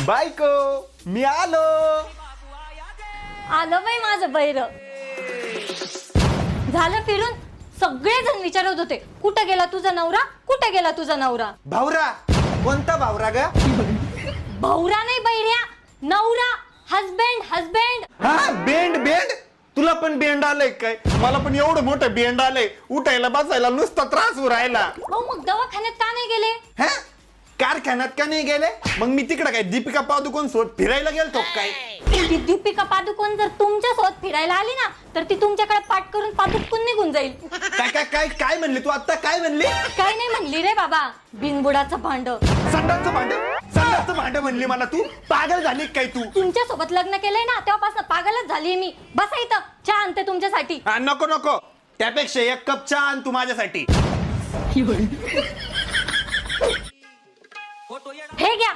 बायको मी आलो. आलं बाई माझं बैर. झालं फिरून. सगळेजण विचारत होते कुठे गेला तुझा नवरा, कुठे गेला तुझा नवरा. भावरा? कोणता भावरा ग? भावरा नाही बैऱ्या, नवरा. Husband husband. हा बेंड बेंड. तुला पण बेंड आलंय काय? मला पण एवढं मोठं बेंड आलंय, उठायला बसायला नुसता त्रास होऊ राहिला. मग दवाखान्यात का नाही गेले? हा कारखान्यात का नाही गेले? मग मी तिकडे काय दीपिका पादुकोण सोबत फिरायला गेलतो काय? ती दीपिका पादुकोण जर तुमच्या सोबत फिरायला आली ना तर ती तुमच्याकडे पाठ करून पादुकोण निघून जाईल. काय काय काय काय म्हणली तू आता? काय म्हणली? काय नाही म्हणली रे बाबा, बिनबुडाचं भांड. संडासचं भांड? संडासचं भांड म्हणली मला. तू पागल झाली काय तू? तुमच्या सोबत लग्न केलंय ना तेव्हापासून पागलच झालीये मी. बसा इथं, चहा आणते तुमच्यासाठी. हा, नको नको, त्यापेक्षा एक कप चहा आण तू माझ्यासाठी. हे घ्या,